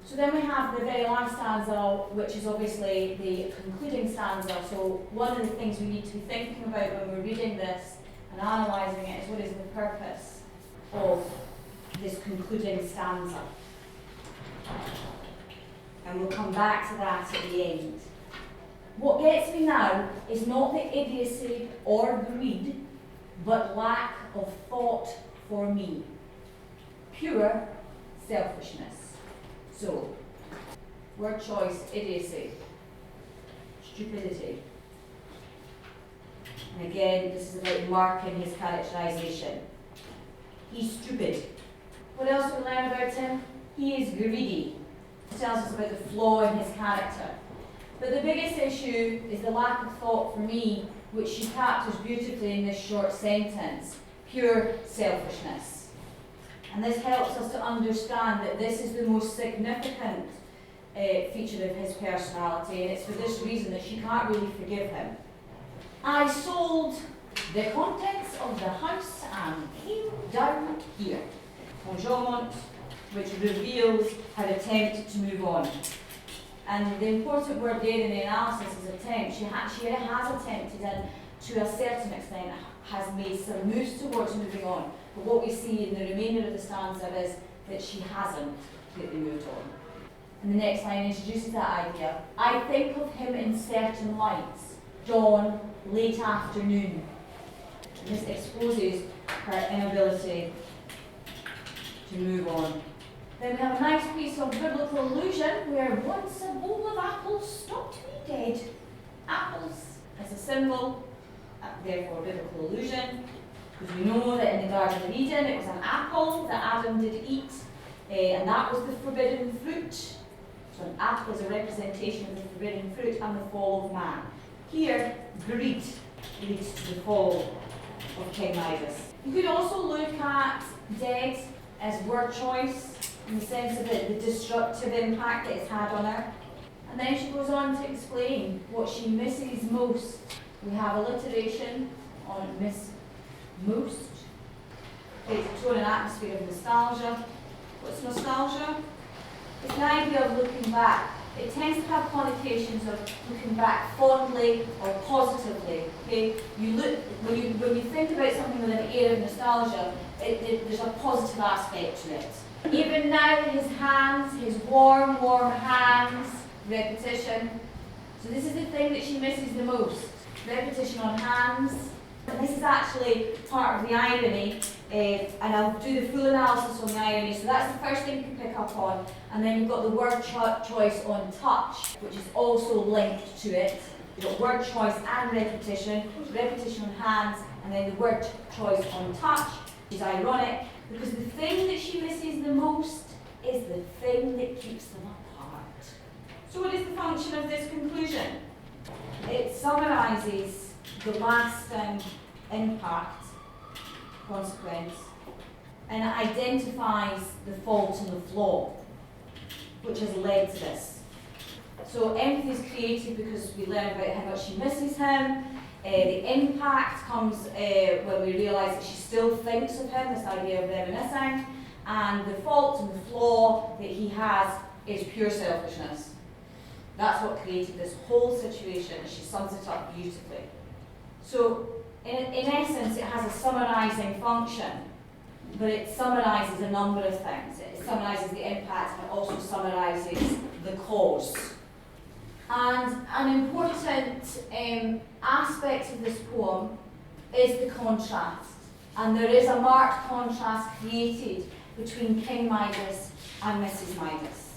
So then we have the very last stanza, which is obviously the concluding stanza. So one of the things we need to be thinking about when we're reading this and analysing it is what is the purpose of this concluding stanza. And we'll come back to that at the end. What gets me now is not the idiocy or greed, but lack of thought for me. Pure selfishness. So, word choice, idiocy, stupidity. And again, this is about marking his characterisation. He's stupid. What else do we learn about him? He is greedy. It tells us about the flaw in his character. But the biggest issue is the lack of thought for me, which she captures beautifully in this short sentence. Pure selfishness. And this helps us to understand that this is the most significant feature of his personality, and it's for this reason that she can't really forgive him. I sold the contents of the house and came down here. Conjurement, which reveals her attempt to move on. And the important word there in the analysis is attempt. She has attempted, and to a certain extent has made some moves towards moving on. But what we see in the remainder of the stanza is that she hasn't completely moved on. And the next line introduces that idea. I think of him in certain lights, dawn, late afternoon. And this exposes her inability to move on. Then we have a nice piece of biblical allusion where once a bowl of apples stopped me dead. Apples as a symbol, therefore biblical allusion, because we know that in the Garden of Eden it was an apple that Adam did eat, and that was the forbidden fruit. So an apple is a representation of the forbidden fruit and the fall of man. Here, greed leads to the fall of King Midas. You could also look at dead as word choice, in the sense of the destructive impact that it's had on her. And then she goes on to explain what she misses most. We have alliteration on miss most. It's thrown an atmosphere of nostalgia. What's nostalgia? It's the idea of looking back. It tends to have connotations of looking back fondly or positively. Okay? You look when you think about something with an air of nostalgia, there's a positive aspect to it. Even now, his hands, his warm hands, repetition. So this is the thing that she misses the most. Repetition on hands. And this is actually part of the irony, and I'll do the full analysis on the irony. So that's the first thing you can pick up on. And then you've got the word choice on touch, which is also linked to it. You've got word choice and repetition on hands, and then the word choice on touch, which is ironic, because the thing that she misses the most is the thing that keeps them apart. So what is the function of this conclusion? It summarises the lasting impact, consequence, and it identifies the fault and the flaw, which has led to this. So empathy is created because we learn about how much she misses him. The impact comes when we realise that she still thinks of him, this idea of reminiscing, and the fault and the flaw that he has is pure selfishness. That's what created this whole situation, and she sums it up beautifully. So, in essence, it has a summarising function, but it summarises a number of things. It summarises the impact and also summarises the cause. And an important aspect of this poem is the contrast. And there is a marked contrast created between King Midas and Mrs. Midas.